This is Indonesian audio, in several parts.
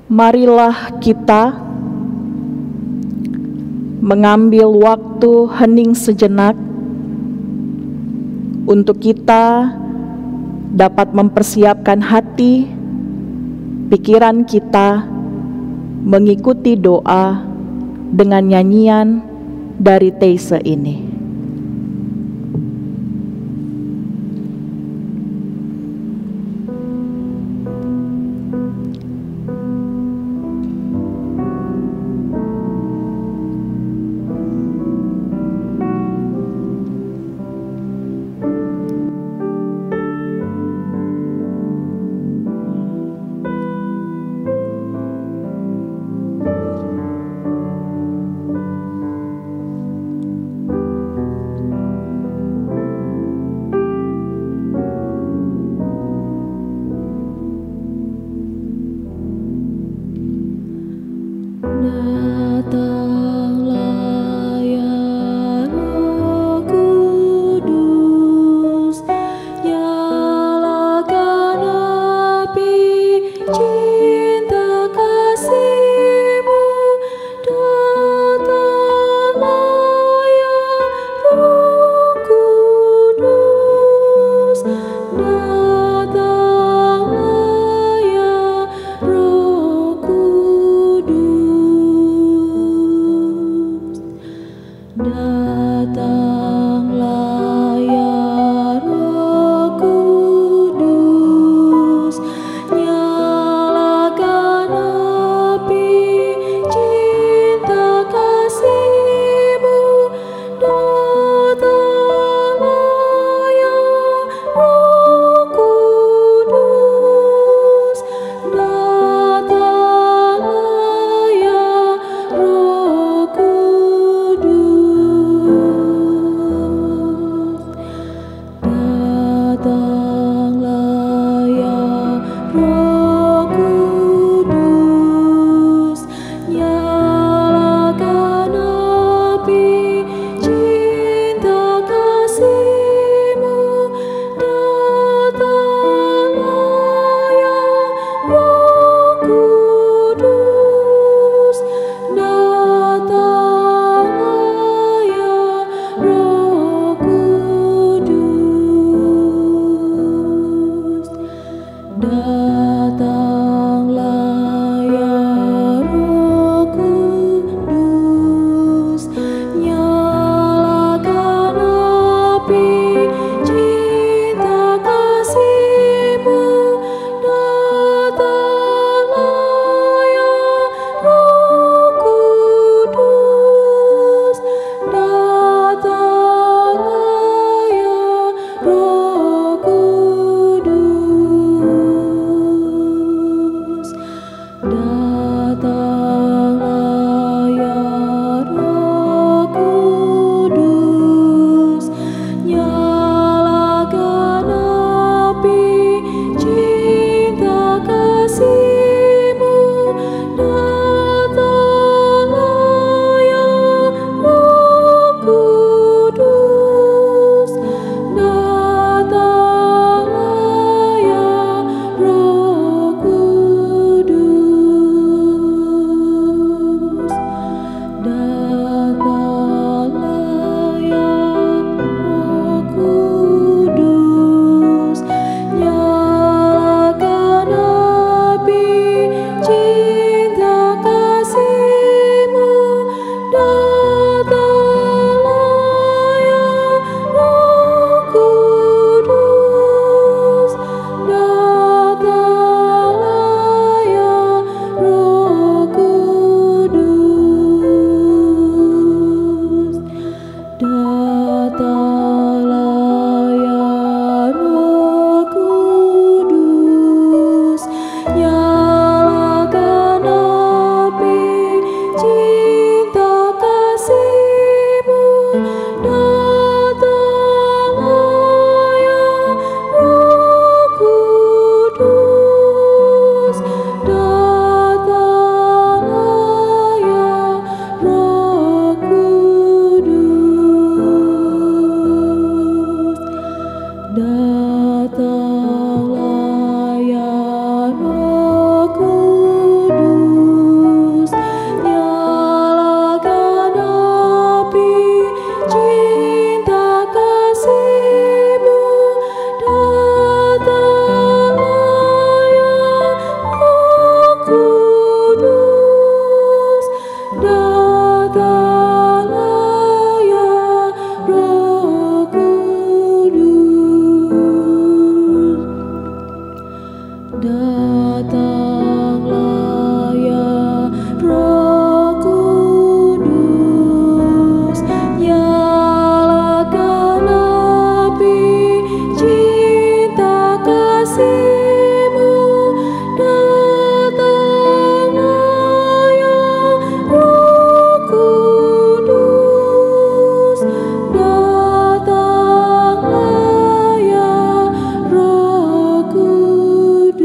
Marilah kita mengambil waktu hening sejenak untuk kita dapat mempersiapkan hati, pikiran kita mengikuti doa dengan nyanyian dari Teise ini. Datanglah ya Roh Kudus, nyalakan api cinta kasih-Mu. Datanglah ya Roh Kudus, datanglah ya Roh Kudus. Datanglah ya Roh Kudus, nyalakan api cinta kasih-Mu. Datanglah ya Roh Kudus, datanglah ya Roh Kudus. Datanglah ya Roh Kudus, nyalakan api cinta kasih-Mu. Datanglah ya Roh Kudus, datanglah ya Roh Kudus. Datanglah ya Roh Kudus, nyalakan api cinta kasih-Mu. Datanglah ya Roh Kudus, datanglah ya Roh Kudus. Datanglah ya Roh Kudus, nyalakan api cinta kasih-Mu. Datanglah ya Roh Kudus, datanglah ya Roh Kudus.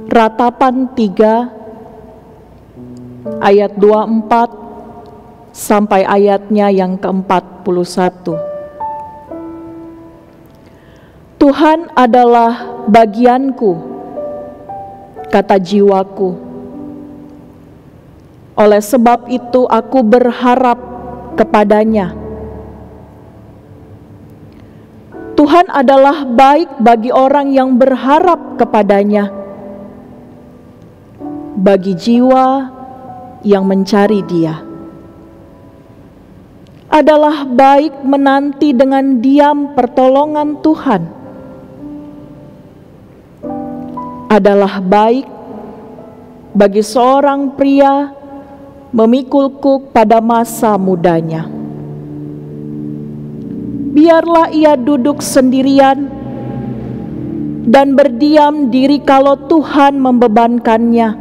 Ratapan 3 ayat 24 sampai ayatnya yang ke-41. Tuhan adalah bagianku, kata jiwaku. Oleh sebab itu aku berharap kepadanya. Tuhan adalah baik bagi orang yang berharap kepadanya, bagi jiwa yang mencari Dia. Adalah baik menanti dengan diam pertolongan Tuhan. Adalah baik bagi seorang pria memikul kuk pada masa mudanya. Biarlah ia duduk sendirian dan berdiam diri kalau Tuhan membebankannya.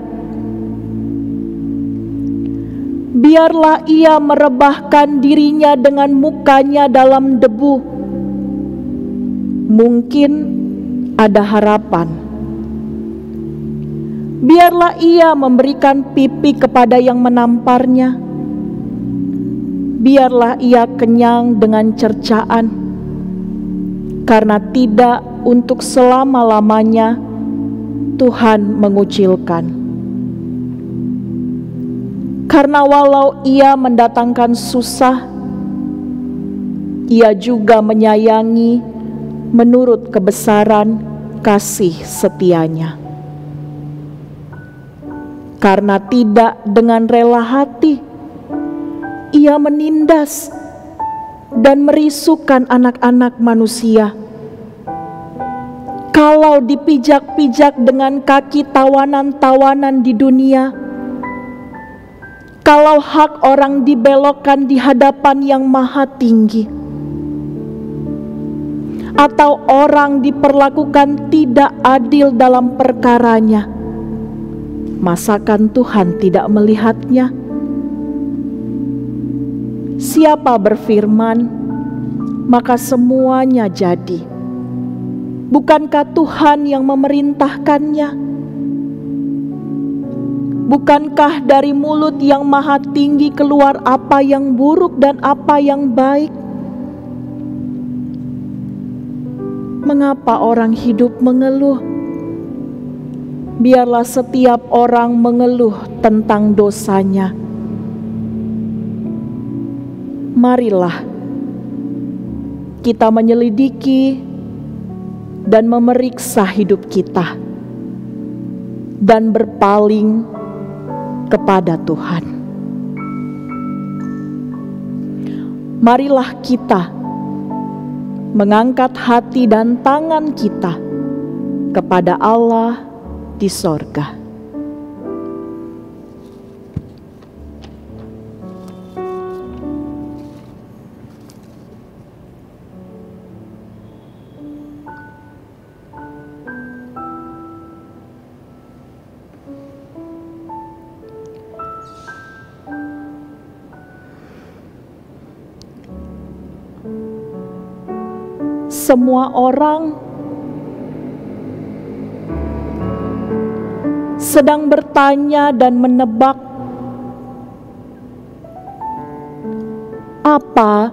Biarlah ia merebahkan dirinya dengan mukanya dalam debu. Mungkin ada harapan. Biarlah ia memberikan pipi kepada yang menamparnya. Biarlah ia kenyang dengan cercaan, karena tidak untuk selama-lamanya Tuhan mengucilkan. Karena walau ia mendatangkan susah, ia juga menyayangi menurut kebesaran kasih setianya. Karena tidak dengan rela hati, ia menindas dan merisukan anak-anak manusia. Kalau dipijak-pijak dengan kaki tawanan-tawanan di dunia, kalau hak orang dibelokkan di hadapan yang maha tinggi, atau orang diperlakukan tidak adil dalam perkaranya, masakan Tuhan tidak melihatnya? Siapa berfirman, maka semuanya jadi. Bukankah Tuhan yang memerintahkannya? Bukankah dari mulut yang maha tinggi keluar apa yang buruk dan apa yang baik? Mengapa orang hidup mengeluh? Biarlah setiap orang mengeluh tentang dosanya. Marilah kita menyelidiki dan memeriksa hidup kita dan berpaling kepada Tuhan. Marilah kita mengangkat hati dan tangan kita kepada Allah di sorga. Semua orang sedang bertanya dan menebak apa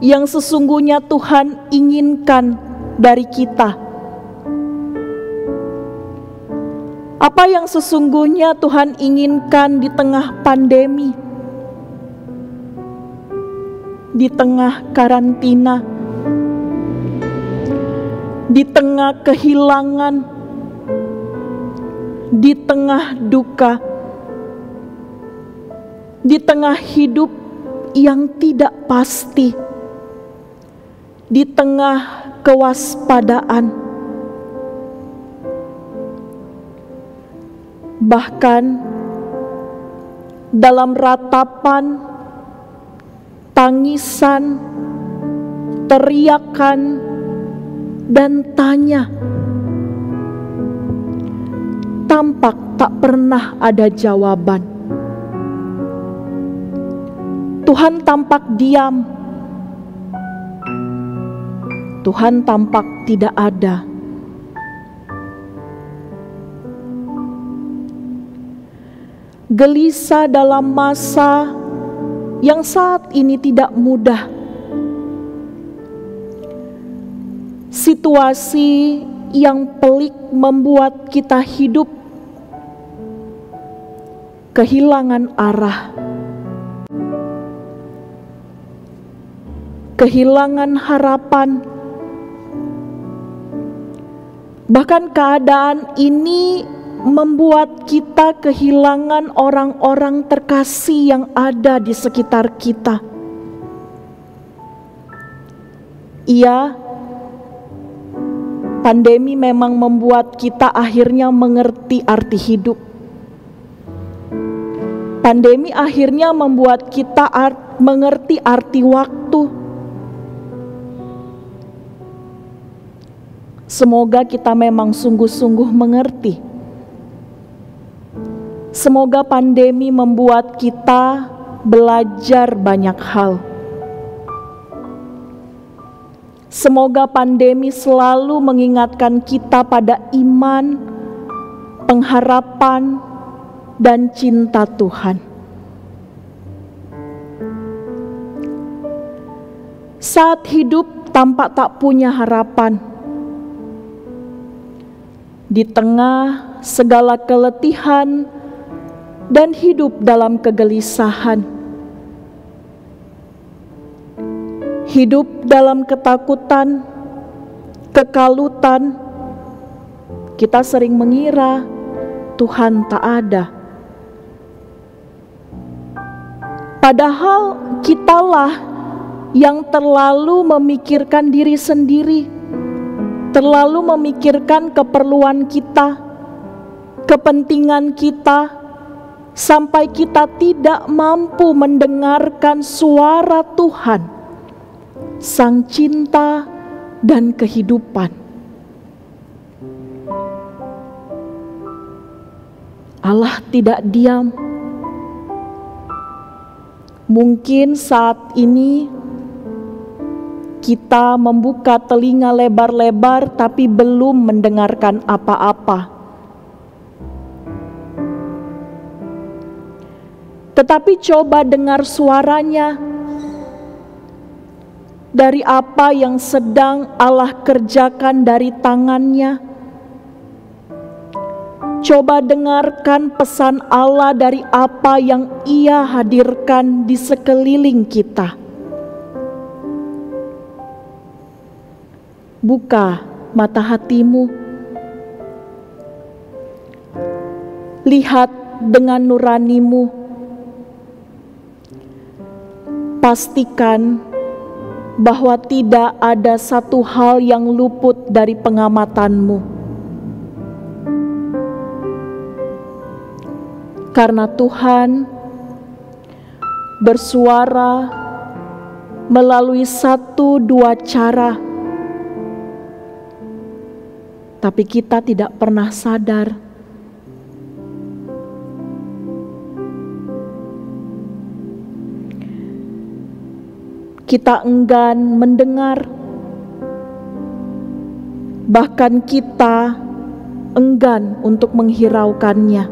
yang sesungguhnya Tuhan inginkan dari kita. Apa yang sesungguhnya Tuhan inginkan di tengah pandemi, di tengah karantina, di tengah kehilangan, di tengah duka, di tengah hidup yang tidak pasti, di tengah kewaspadaan, bahkan dalam ratapan, tangisan, teriakan, dan tanya, tampak tak pernah ada jawaban. Tuhan tampak diam. Tuhan tampak tidak ada. gelisah dalam masa yang saat ini tidak mudah. Situasi yang pelik membuat kita hidup kehilangan arah, kehilangan harapan. Bahkan keadaan ini membuat kita kehilangan orang-orang terkasih yang ada di sekitar kita. Iya, pandemi memang membuat kita akhirnya mengerti arti hidup. Pandemi akhirnya membuat kita mengerti arti waktu. Semoga kita memang sungguh-sungguh mengerti. Semoga pandemi membuat kita belajar banyak hal. Semoga pandemi selalu mengingatkan kita pada iman, pengharapan, dan cinta Tuhan. Saat hidup tampak tak punya harapan, di tengah segala keletihan dan hidup dalam kegelisahan, hidup dalam ketakutan, kekalutan, kita sering mengira Tuhan tak ada. Padahal kitalah yang terlalu memikirkan diri sendiri, terlalu memikirkan keperluan kita, kepentingan kita, sampai kita tidak mampu mendengarkan suara Tuhan, Sang Cinta dan kehidupan. Allah tidak diam. Mungkin saat ini kita membuka telinga lebar-lebar tapi belum mendengarkan apa-apa. Tetapi coba dengar suaranya. Dari apa yang sedang Allah kerjakan dari tangannya. Coba dengarkan pesan Allah dari apa yang Ia hadirkan di sekeliling kita. Buka mata hatimu. Lihat dengan nuranimu. Pastikan bahwa tidak ada satu hal yang luput dari pengamatanmu. Karena Tuhan bersuara melalui 1-2 cara, tapi kita tidak pernah sadar. Kita enggan mendengar, bahkan kita enggan untuk menghiraukannya.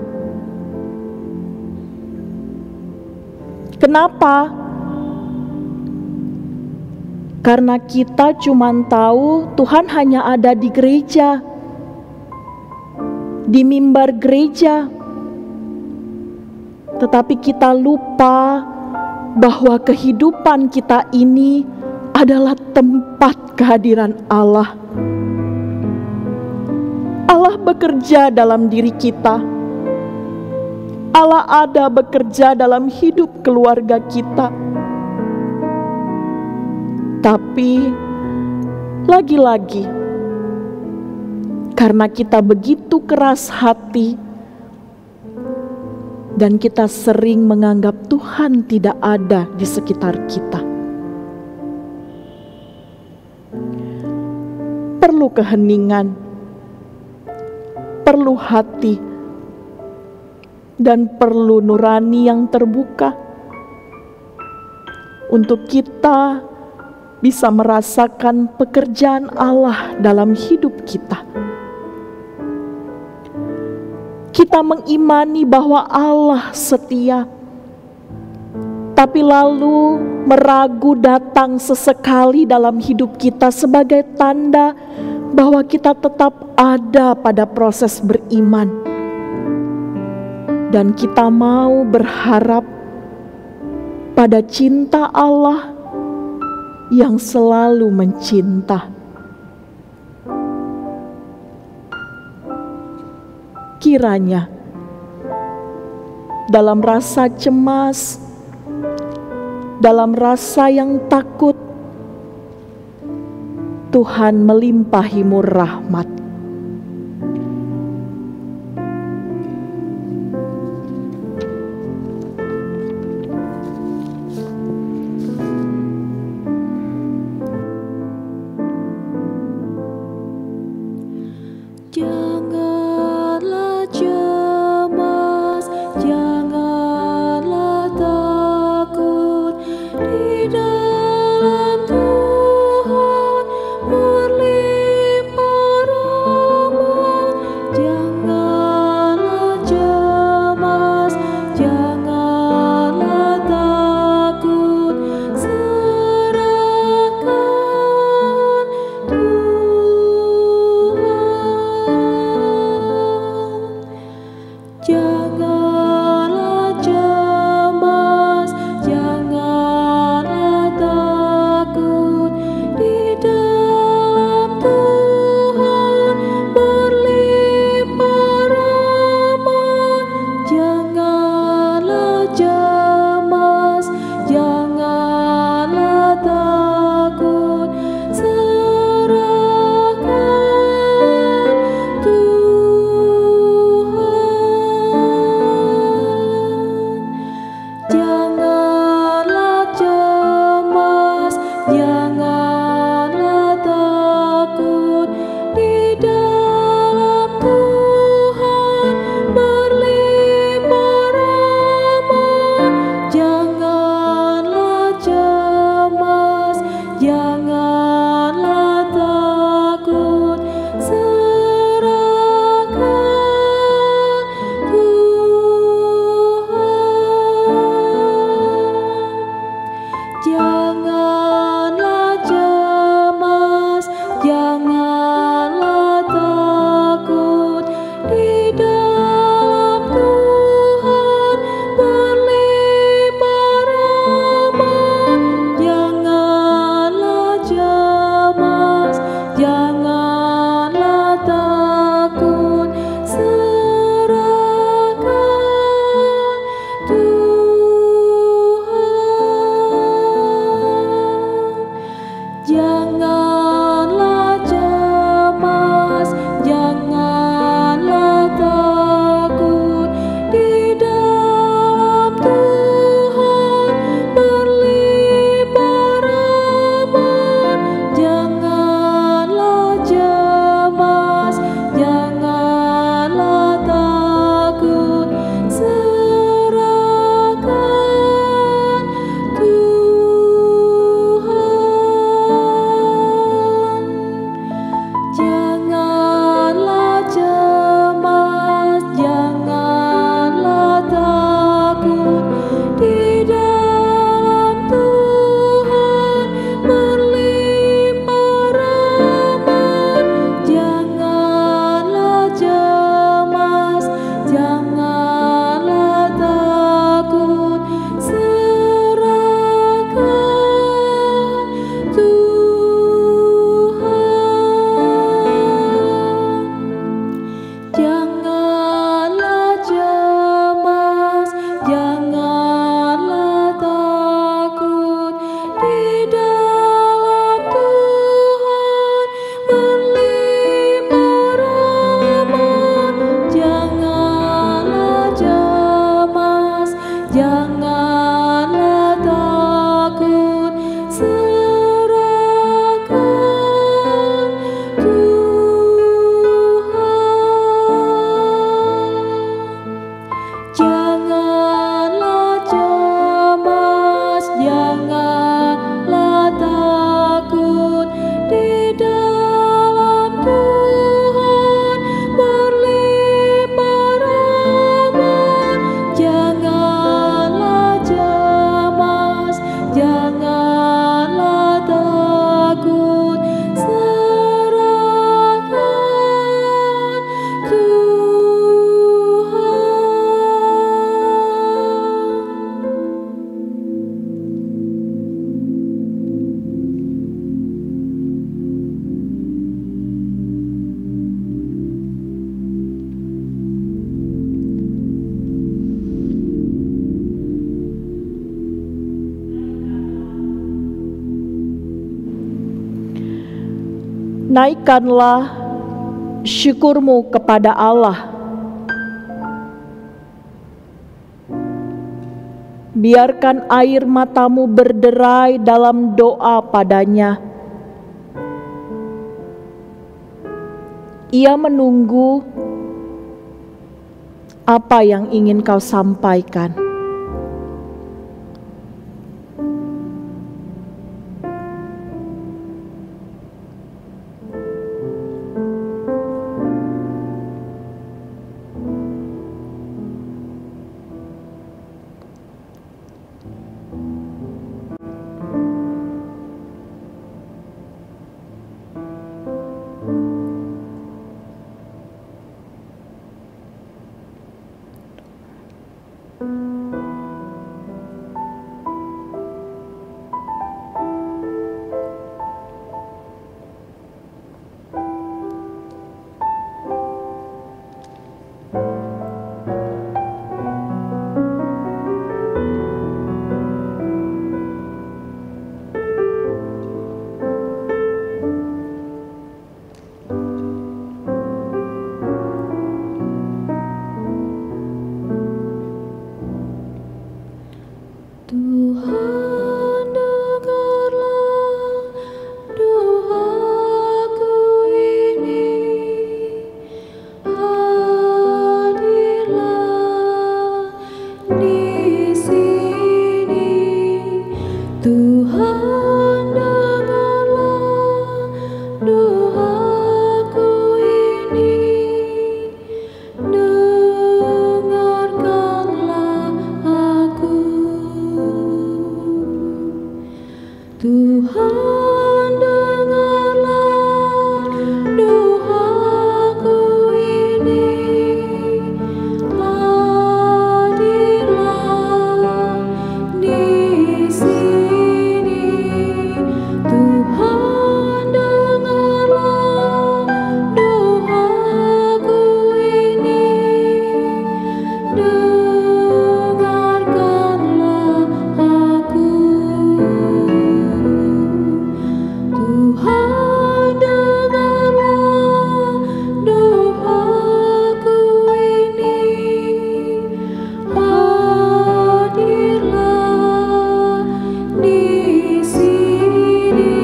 Kenapa? Karena kita cuma tahu Tuhan hanya ada di gereja, di mimbar gereja. Tetapi kita lupa bahwa kehidupan kita ini adalah tempat kehadiran Allah. Allah bekerja dalam diri kita. Allah ada bekerja dalam hidup keluarga kita. Tapi lagi-lagi, karena kita begitu keras hati dan kita sering menganggap Tuhan tidak ada di sekitar kita. Perlu keheningan, perlu hati, dan perlu nurani yang terbuka untuk kita bisa merasakan pekerjaan Allah dalam hidup kita. kita mengimani bahwa Allah setia, tapi lalu meragu datang sesekali dalam hidup kita sebagai tanda bahwa kita tetap ada pada proses beriman. Dan kita mau berharap pada cinta Allah yang selalu mencinta. Kiranya dalam rasa cemas, dalam rasa yang takut, Tuhan melimpahimu rahmat. Janganlah cemas, janganlah takut, di dalam Tuhan berlimpah rahmat. Janganlah cemas, janganlah takut, serahkan Tuhan. Janganlah cemas, janganlah takut, di dalam Tuhan berlimpah rahmat. Janganlah cemas, janganlah takut, serahkan Tuhan. Janganlah cemas, janganlah takut, di dalam Tuhan berlimpah rahmat. Janganlah cemas, janganlah takut, serahkan Tuhan. Janganlah Naikkanlah syukurmu kepada Allah. Biarkan air matamu berderai dalam doa padanya. Ia menunggu apa yang ingin kau sampaikan. Tuhan, dengarlah doaku ini. Hadirlah di sini. Tuhan, dengarlah doaku ini. Dengarkanlah aku. Tuhan, dengarlah doaku ini. Hadirlah di sini. Tuhan, dengarlah doaku ini. Dengarkanlah aku. Tuhan, dengarlah doaku ini. Hadirlah di sini.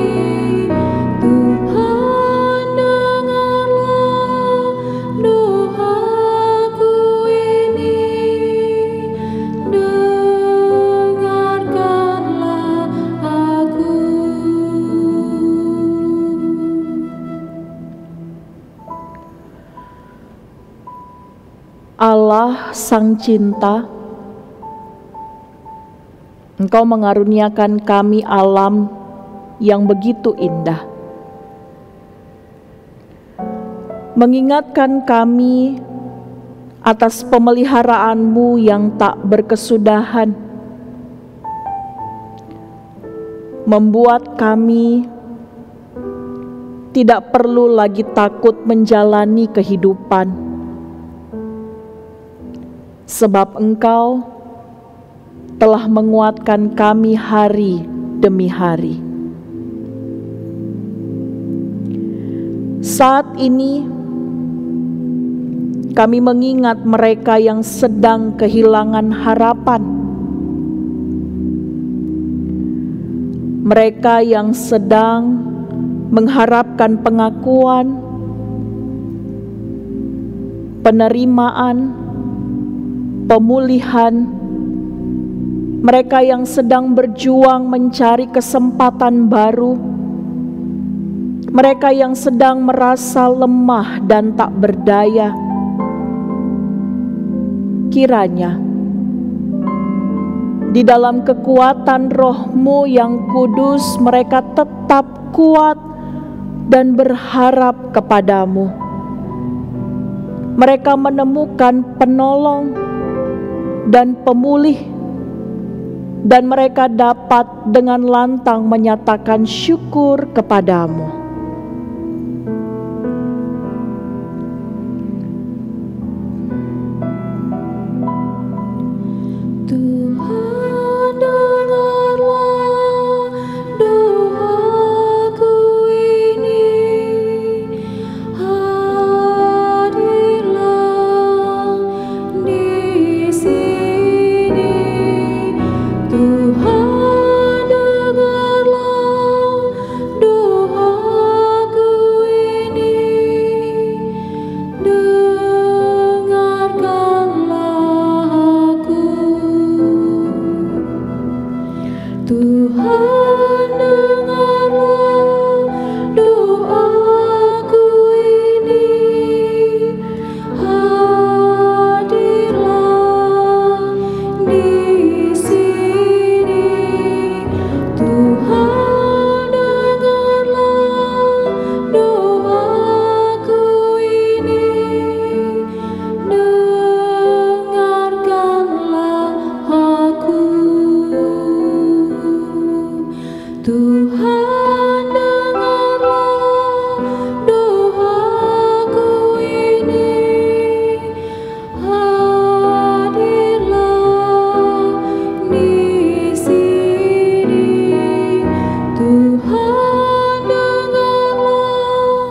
Tuhan, dengarlah doaku ini. Dengarkanlah aku. Allah Sang Cinta, Engkau mengaruniakan kami alam yang begitu indah. Mengingatkan kami atas pemeliharaanmu yang tak berkesudahan. Membuat kami tidak perlu lagi takut menjalani kehidupan. Sebab Engkau telah menguatkan kami hari demi hari. Saat ini kami mengingat mereka yang sedang kehilangan harapan. Mereka yang sedang mengharapkan pengakuan, penerimaan, pemulihan, mereka yang sedang berjuang mencari kesempatan baru, mereka yang sedang merasa lemah dan tak berdaya. Kiranya di dalam kekuatan Roh-Mu yang kudus mereka tetap kuat dan berharap kepadamu. Mereka menemukan penolong dan pemulih, dan mereka dapat dengan lantang menyatakan syukur kepadamu. Tuhan, dengarlah doaku ini. Tuhan dengarlah doaku ini, hadirlah di sini. Tuhan dengarlah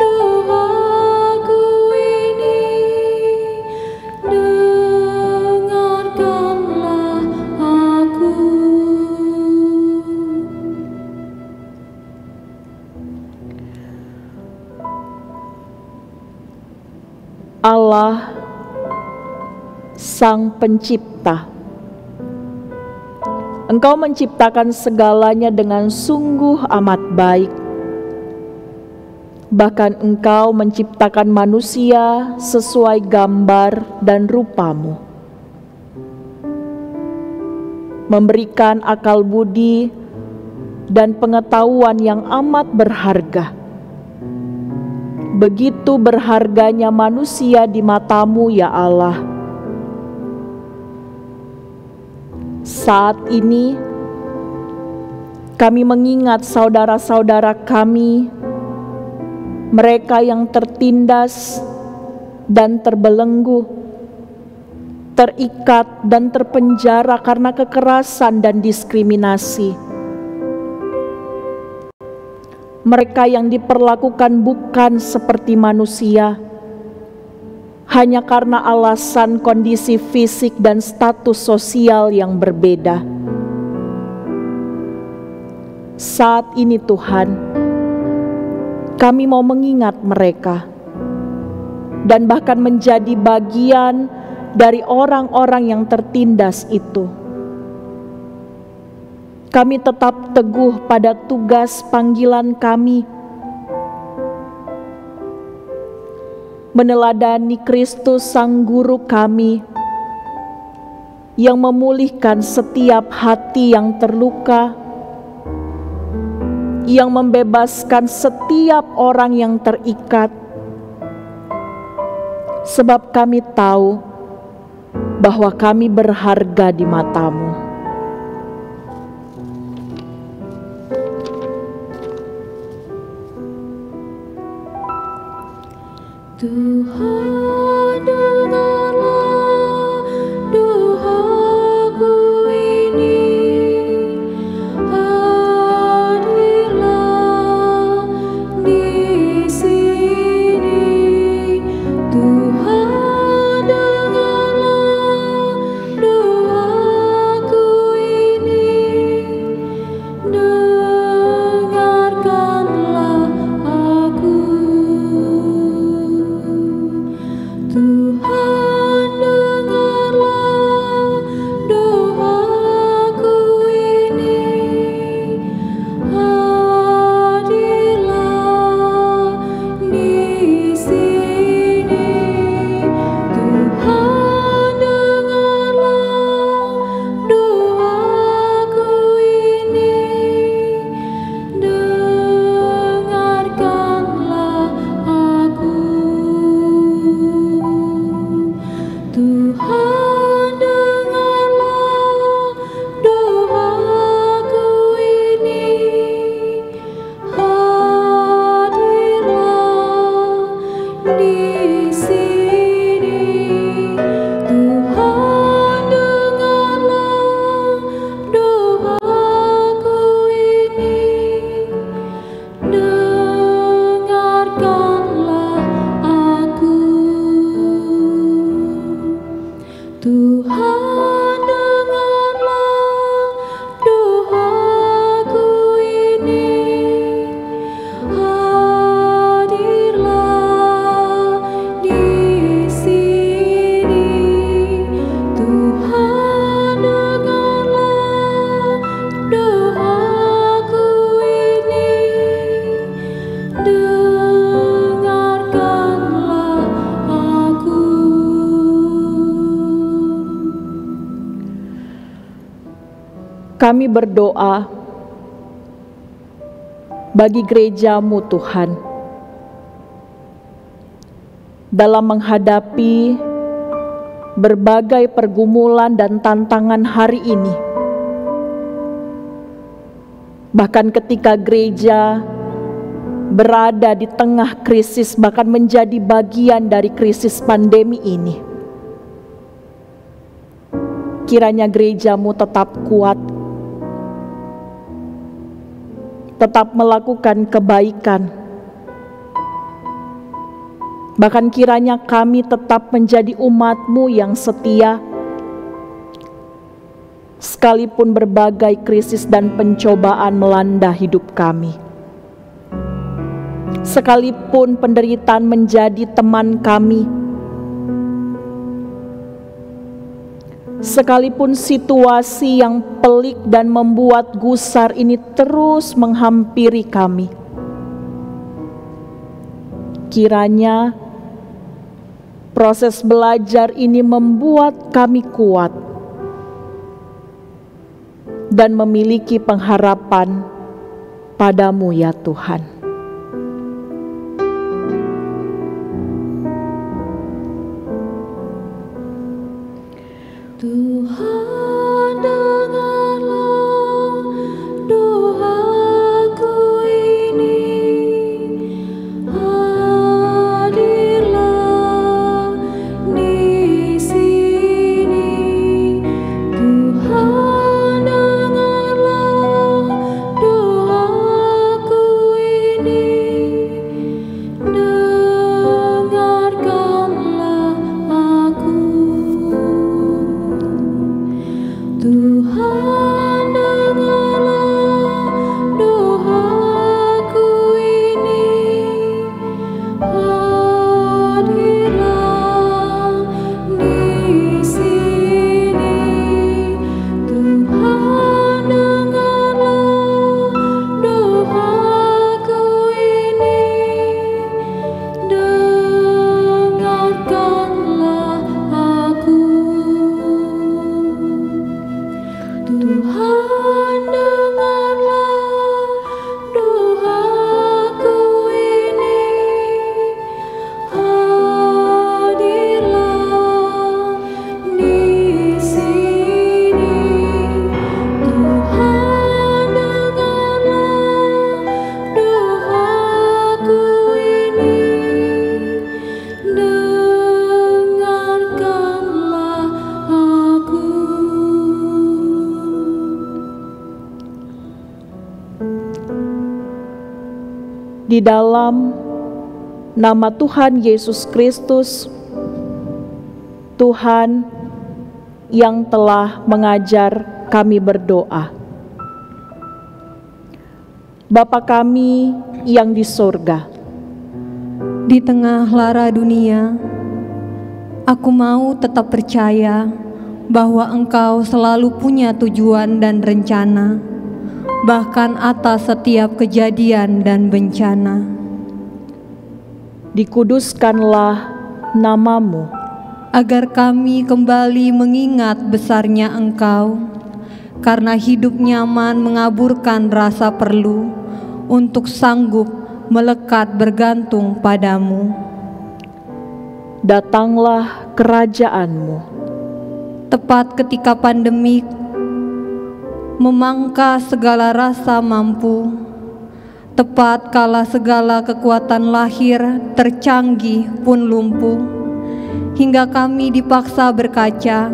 doaku ini, dengarkanlah aku. Allah, Sang Pencipta, Engkau menciptakan segalanya dengan sungguh amat baik. Bahkan Engkau menciptakan manusia sesuai gambar dan rupa-Mu, memberikan akal budi dan pengetahuan yang amat berharga. Begitu berharganya manusia di mata-Mu, ya Allah. Saat ini kami mengingat saudara-saudara kami, mereka yang tertindas dan terbelenggu, terikat dan terpenjara karena kekerasan dan diskriminasi. Mereka yang diperlakukan bukan seperti manusia, hanya karena alasan kondisi fisik dan status sosial yang berbeda. Saat ini Tuhan, kami mau mengingat mereka, dan bahkan menjadi bagian dari orang-orang yang tertindas itu. Kami tetap teguh pada tugas panggilan kami, meneladani Kristus Sang Guru kami, yang memulihkan setiap hati yang terluka, yang membebaskan setiap orang yang terikat, sebab kami tahu bahwa kami berharga di mata-Mu. Tuhan dengarlah doaku ini, hadirlah di sini. Tuhan dengarlah doaku ini, dengarkanlah aku. Tuhan dengarlah doaku ini, hadirlah di sini. Tuhan dengarlah doaku ini, dengarkanlah aku. Tuhan dengarlah doaku ini, hadirlah di sini. Tuhan dengarlah doaku ini, dengarkanlah aku. Tuhan dengarlah doaku ini, hadirlah di sini. Tuhan dengarlah doaku ini, dengarkanlah aku. Kami berdoa bagi gereja-Mu Tuhan, dalam menghadapi berbagai pergumulan dan tantangan hari ini. Bahkan ketika gereja berada di tengah krisis, bahkan menjadi bagian dari krisis pandemi ini, kiranya gerejamu tetap kuat, tetap melakukan kebaikan. Bahkan kiranya kami tetap menjadi umat-Mu yang setia, sekalipun berbagai krisis dan pencobaan melanda hidup kami. Sekalipun penderitaan menjadi teman kami, sekalipun situasi yang pelik dan membuat gusar ini terus menghampiri kami, kiranya proses belajar ini membuat kami kuat dan memiliki pengharapan padamu ya Tuhan. Tuhan, dengarlah doaku ini, hadirlah di sini. Tuhan, dengarlah doaku ini, dengarkanlah aku. Tuhan, dengarlah doaku ini, hadirlah di sini. Tuhan, dengarlah doaku ini, dengarkanlah aku. Tuhan, dengarlah doaku ini, hadirlah di sini. Tuhan, dengarlah doaku ini, dengarkanlah aku. Di dalam nama Tuhan Yesus Kristus, Tuhan yang telah mengajar kami berdoa. Bapa kami yang di surga, Di tengah lara dunia, aku mau tetap percaya bahwa Engkau selalu punya tujuan dan rencana, bahkan atas setiap kejadian dan bencana. dikuduskanlah nama-Mu, Agar kami kembali mengingat besarnya Engkau, karena hidup nyaman mengaburkan rasa perlu untuk sanggup melekat bergantung padamu. datanglah kerajaan-Mu, Tepat ketika pandemik memangkas segala rasa mampu, tepat kala segala kekuatan lahir tercanggih pun lumpuh, hingga kami dipaksa berkaca,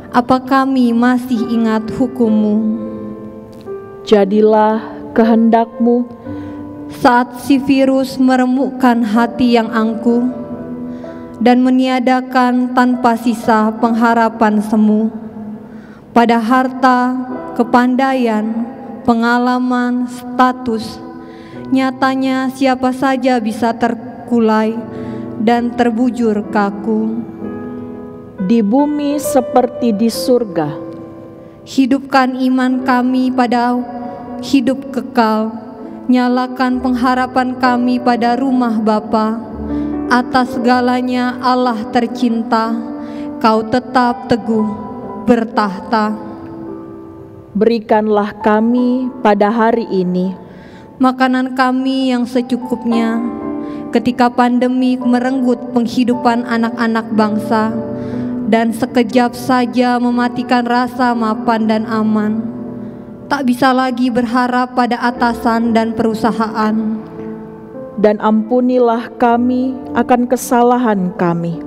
apa kami masih ingat hukum-Mu? jadilah kehendak-Mu Saat si virus meremukkan hati yang angkuh dan meniadakan tanpa sisa pengharapan semu pada harta, kepandaian, pengalaman, status. Nyatanya siapa saja bisa terkulai dan terbujur kaku. di bumi seperti di surga. Hidupkan iman kami pada hidup kekal, nyalakan pengharapan kami pada rumah Bapa. Atas segalanya Allah tercinta, Kau tetap teguh bertahta. Berikanlah kami pada hari ini Makanan kami yang secukupnya ketika pandemi merenggut penghidupan anak-anak bangsa dan sekejap saja mematikan rasa mapan dan aman. tak bisa lagi berharap pada atasan dan perusahaan. Dan ampunilah kami akan kesalahan kami,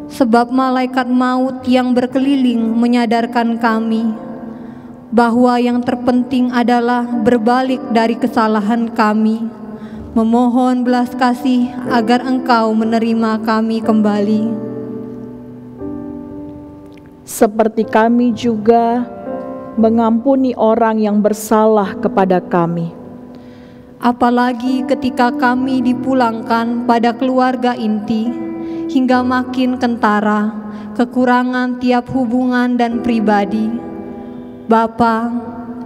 Sebab malaikat maut yang berkeliling menyadarkan kami bahwa yang terpenting adalah berbalik dari kesalahan kami, memohon belas kasih agar Engkau menerima kami kembali. seperti kami juga mengampuni orang yang bersalah kepada kami. Apalagi ketika kami dipulangkan pada keluarga inti, hingga makin kentara, kekurangan tiap hubungan dan pribadi. Bapa,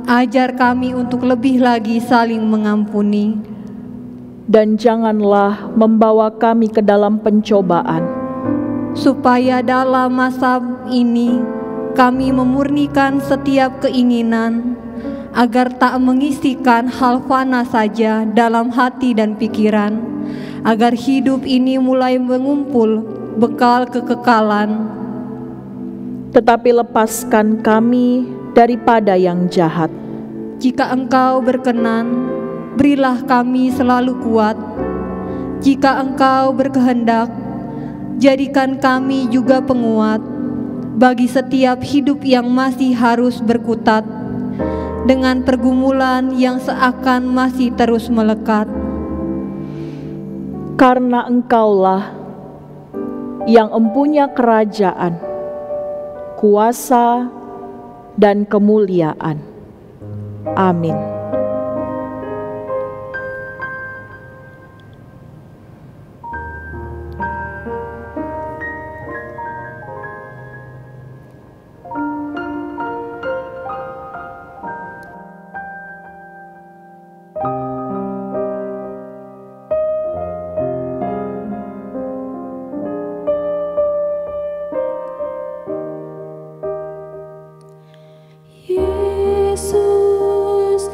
ajar kami untuk lebih lagi saling mengampuni. Dan janganlah membawa kami ke dalam pencobaan, Supaya dalam masa ini kami memurnikan setiap keinginan, agar tak mengisikan hal fana saja dalam hati dan pikiran, agar hidup ini mulai mengumpul bekal kekekalan. tetapi lepaskan kami daripada yang jahat. Jika Engkau berkenan, berilah kami selalu kuat. Jika Engkau berkehendak, jadikan kami juga penguat bagi setiap hidup yang masih harus berkutat dengan pergumulan yang seakan masih terus melekat. Karena Engkaulah yang empunya kerajaan, kuasa, dan kemuliaan. Amin. Yesus,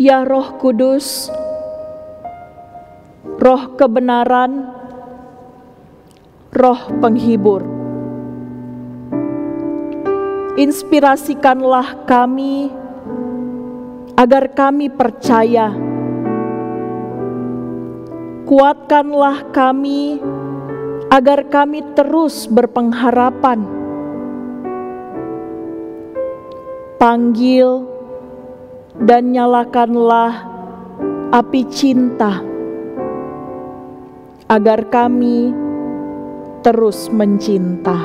Ya Roh Kudus, Roh kebenaran, Roh penghibur, inspirasikanlah kami agar kami percaya. Kuatkanlah kami agar kami terus berpengharapan. Panggil dan nyalakanlah api cinta agar kami terus mencinta.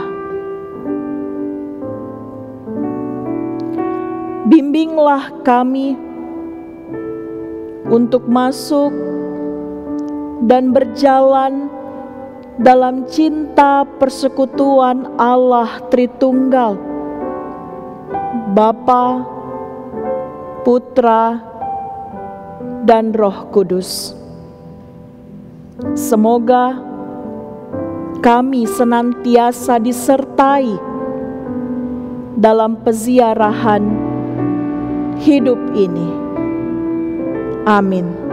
Bimbinglah kami untuk masuk dan berjalan dalam cinta persekutuan Allah Tritunggal, Bapa, Putra, dan Roh Kudus. Semoga kami senantiasa disertai dalam peziarahan hidup ini. Amin.